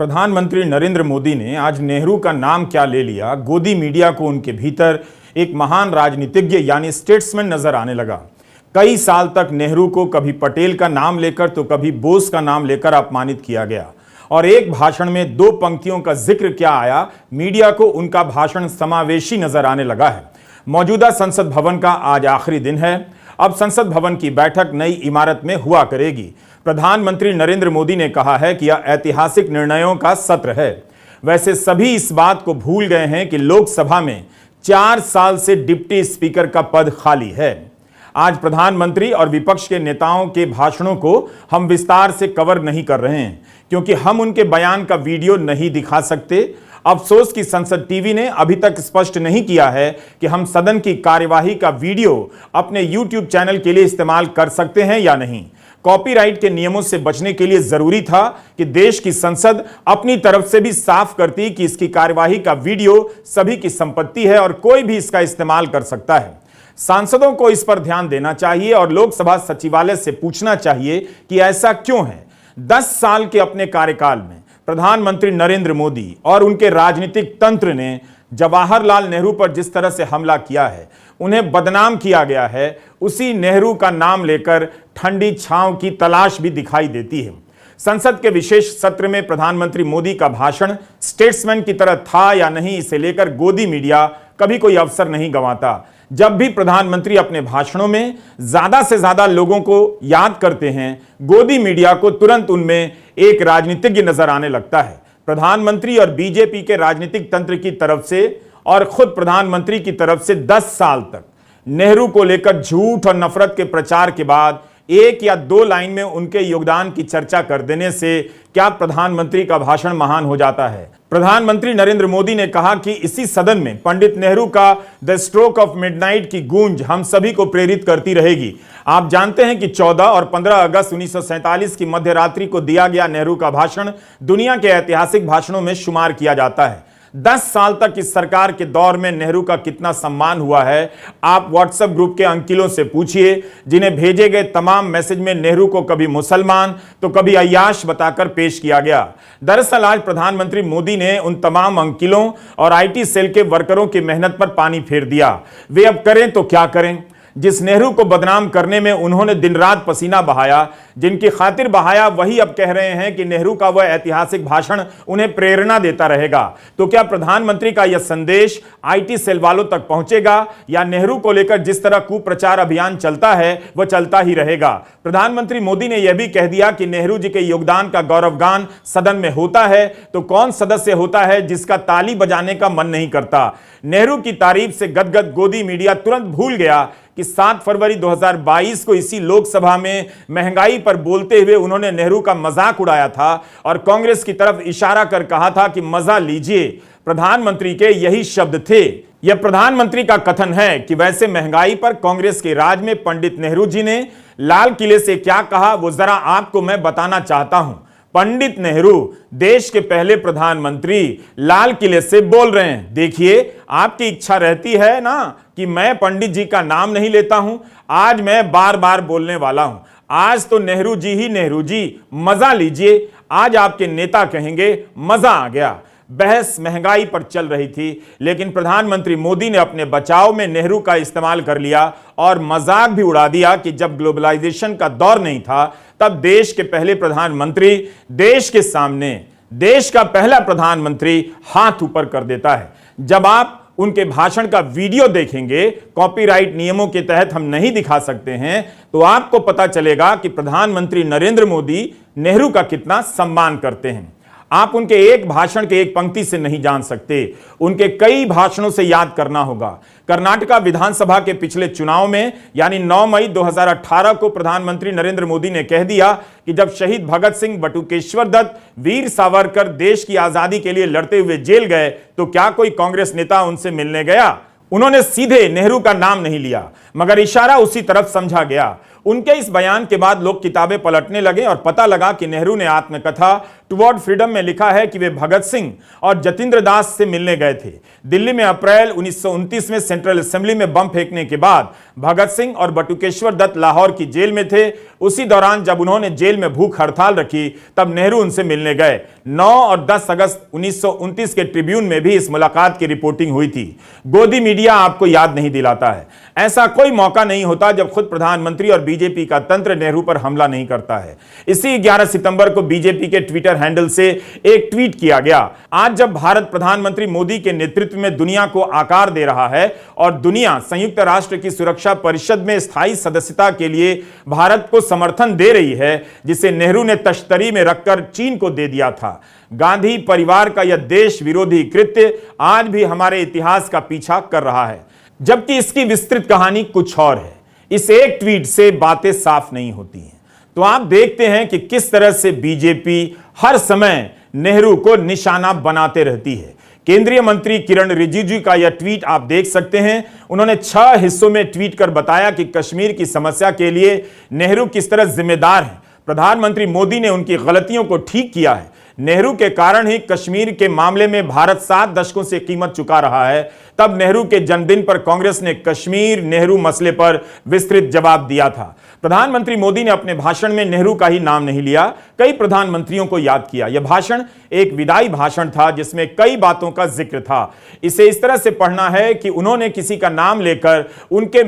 प्रधानमंत्री नरेंद्र मोदी ने आज नेहरू का नाम क्या ले लिया, गोदी मीडिया को उनके भीतर एक महान राजनीतिज्ञ यानी स्टेट्समैन नजर आने लगा। कई साल तक नेहरू को कभी पटेल का नाम लेकर तो कभी बोस का नाम लेकर अपमानित किया गया और एक भाषण में 2 पंक्तियों का जिक्र क्या आया, मीडिया को उनका भाषण समावेशी नजर आने लगा है। मौजूदा संसद भवन का आज आखिरी दिन है। अब संसद भवन की बैठक नई इमारत में हुआ करेगी। प्रधानमंत्री नरेंद्र मोदी ने कहा है कि यह ऐतिहासिक निर्णयों का सत्र है। वैसे सभी इस बात को भूल गए हैं कि लोकसभा में 4 साल से डिप्टी स्पीकर का पद खाली है। आज प्रधानमंत्री और विपक्ष के नेताओं के भाषणों को हम विस्तार से कवर नहीं कर रहे हैं क्योंकि हम उनके बयान का वीडियो नहीं दिखा सकते। अफसोस कि संसद टीवी ने अभी तक स्पष्ट नहीं किया है कि हम सदन की कार्यवाही का वीडियो अपने YouTube चैनल के लिए इस्तेमाल कर सकते हैं या नहीं। कॉपीराइट के नियमों से बचने के लिए जरूरी था कि देश की संसद अपनी तरफ से भी साफ करती कि इसकी कार्यवाही का वीडियो सभी की संपत्ति है और कोई भी इसका इस्तेमाल कर सकता है। सांसदों को इस पर ध्यान देना चाहिए और लोकसभा सचिवालय से पूछना चाहिए कि ऐसा क्यों है। 10 साल के अपने कार्यकाल में प्रधानमंत्री नरेंद्र मोदी और उनके राजनीतिक तंत्र ने जवाहरलाल नेहरू पर जिस तरह से हमला किया है, उन्हें बदनाम किया गया है, उसी नेहरू का नाम लेकर ठंडी छांव की तलाश भी दिखाई देती है। संसद के विशेष सत्र में प्रधानमंत्री मोदी का भाषण स्टेट्समैन की तरह था या नहीं, इसे लेकर गोदी मीडिया कभी कोई अवसर नहीं गंवाता। जब भी प्रधानमंत्री अपने भाषणों में ज्यादा से ज्यादा लोगों को याद करते हैं, गोदी मीडिया को तुरंत उनमें एक राजनीतिज्ञ नजर आने लगता है। प्रधानमंत्री और बीजेपी के राजनीतिक तंत्र की तरफ से और खुद प्रधानमंत्री की तरफ से 10 साल तक नेहरू को लेकर झूठ और नफरत के प्रचार के बाद 1 या 2 लाइन में उनके योगदान की चर्चा कर देने से क्या प्रधानमंत्री का भाषण महान हो जाता है। प्रधानमंत्री नरेंद्र मोदी ने कहा कि इसी सदन में पंडित नेहरू का द स्ट्रोक ऑफ मिडनाइट की गूंज हम सभी को प्रेरित करती रहेगी। आप जानते हैं कि 14 और 15 अगस्त 1947 की मध्य रात्रि को दिया गया नेहरू का भाषण दुनिया के ऐतिहासिक भाषणों में शुमार किया जाता है। 10 साल तक इस सरकार के दौर में नेहरू का कितना सम्मान हुआ है, आप व्हाट्सएप ग्रुप के अंकिलों से पूछिए, जिन्हें भेजे गए तमाम मैसेज में नेहरू को कभी मुसलमान तो कभी अय्याश बताकर पेश किया गया। दरअसल आज प्रधानमंत्री मोदी ने उन तमाम अंकिलों और आईटी सेल के वर्करों की मेहनत पर पानी फेर दिया। वे अब करें तो क्या करें। जिस नेहरू को बदनाम करने में उन्होंने दिन रात पसीना बहाया, जिनकी खातिर बहाया, वही अब कह रहे हैं कि नेहरू का वह ऐतिहासिक भाषण उन्हें प्रेरणा देता रहेगा। तो क्या प्रधानमंत्री का यह संदेश आईटी सेल वालों तक पहुंचेगा या नेहरू को लेकर जिस तरह कुप्रचार अभियान चलता है वह चलता ही रहेगा। प्रधानमंत्री मोदी ने यह भी कह दिया कि नेहरू जी के योगदान का गौरवगान सदन में होता है तो कौन सदस्य होता है जिसका ताली बजाने का मन नहीं करता। नेहरू की तारीफ से गदगद गोदी मीडिया तुरंत भूल गया कि 7 फरवरी 2022 को इसी लोकसभा में महंगाई पर बोलते हुए उन्होंने नेहरू का मजाक उड़ाया था और कांग्रेस की तरफ इशारा कर कहा था कि मजा लीजिए। प्रधानमंत्री के यही शब्द थे। यह प्रधानमंत्री का कथन है कि वैसे महंगाई पर कांग्रेस के राज में पंडित नेहरू जी ने लाल किले से क्या कहा वो जरा आपको मैं बताना चाहता हूं। पंडित नेहरू देश के पहले प्रधानमंत्री लाल किले से बोल रहे हैं। देखिए, आपकी इच्छा रहती है ना कि मैं पंडित जी का नाम नहीं लेता हूं, आज मैं बार बार बोलने वाला हूं। आज तो नेहरू जी ही नेहरू जी, मजा लीजिए। आज आपके नेता कहेंगे मजा आ गया। बहस महंगाई पर चल रही थी, लेकिन प्रधानमंत्री मोदी ने अपने बचाव में नेहरू का इस्तेमाल कर लिया और मजाक भी उड़ा दिया कि जब ग्लोबलाइजेशन का दौर नहीं था तब देश के पहले प्रधानमंत्री देश के सामने देश का पहला प्रधानमंत्री हाथ ऊपर कर देता है। जब आप उनके भाषण का वीडियो देखेंगे, कॉपीराइट नियमों के तहत हम नहीं दिखा सकते हैं, तो आपको पता चलेगा कि प्रधानमंत्री नरेंद्र मोदी नेहरू का कितना सम्मान करते हैं। आप उनके एक भाषण के एक पंक्ति से नहीं जान सकते, उनके कई भाषणों से याद करना होगा। कर्नाटका विधानसभा के पिछले चुनाव में यानी 9 मई 2018 को प्रधानमंत्री नरेंद्र मोदी ने कह दिया कि जब शहीद भगत सिंह, बटुकेश्वर दत्त, वीर सावरकर देश की आजादी के लिए लड़ते हुए जेल गए तो क्या कोई कांग्रेस नेता उनसे मिलने गया। उन्होंने सीधे नेहरू का नाम नहीं लिया, मगर इशारा उसी तरफ समझा गया। उनके इस बयान के बाद लोग किताबें पलटने लगे और पता लगा कि नेहरू ने आत्मकथा टुवर्ड फ्रीडम में लिखा है कि वे भगत सिंह और जतिंद्र दास से मिलने गए थे। दिल्ली में अप्रैल 1929 में सेंट्रल असेंबली में बम फेंकने के बाद भगत सिंह और बटुकेश्वर दत्त लाहौर की जेल में थे। उसी दौरान जब उन्होंने जेल में भूख हड़ताल रखी तब नेहरू उनसे मिलने गए। 9 और 10 अगस्त 1929 के ट्रिब्यून में भी इस मुलाकात की रिपोर्टिंग हुई थी। गोदी मीडिया आपको याद नहीं दिलाता है। ऐसा कोई मौका नहीं होता जब खुद प्रधानमंत्री और बीजेपी का तंत्र नेहरू पर हमला नहीं करता है। इसी 11 सितंबर को बीजेपी के ट्विटर हैंडल से एक ट्वीट किया गया। आज जब भारत प्रधानमंत्री मोदी के नेतृत्व में दुनिया को आकार दे रहा है और दुनिया संयुक्त राष्ट्र की सुरक्षा परिषद में स्थायी सदस्यता के लिए भारत को समर्थन दे रही है, जिसे नेहरू ने तश्तरी में रखकर चीन को दे दिया था। गांधी परिवार का यह देश विरोधी कृत्य आज भी हमारे इतिहास का पीछा कर रहा है, जबकि इसकी विस्तृत कहानी कुछ और है। इस एक ट्वीट से बातें साफ नहीं होती हैं। तो आप देखते हैं कि किस तरह से बीजेपी हर समय नेहरू को निशाना बनाते रहती है। केंद्रीय मंत्री किरण रिजिजू का यह ट्वीट आप देख सकते हैं। उन्होंने 6 हिस्सों में ट्वीट कर बताया कि कश्मीर की समस्या के लिए नेहरू किस तरह जिम्मेदार हैं। प्रधानमंत्री मोदी ने उनकी गलतियों को ठीक किया है। नेहरू के कारण ही कश्मीर के मामले में भारत 7 दशकों से कीमत चुका रहा है। तब नेहरू के जन्मदिन पर कांग्रेस ने कश्मीर नेहरू मसले पर विस्तृत जवाब दिया था। प्रधानमंत्री मोदी ने अपने भाषण में नेहरू का ही नाम नहीं लिया, कई प्रधानमंत्रियों को याद किया। यह भाषण एक विदाई भाषण था जिसमें कई बातों का जिक्र था। इसे इस तरह से पढ़ना है कि उन्होंने किसी का नाम लेकर उनके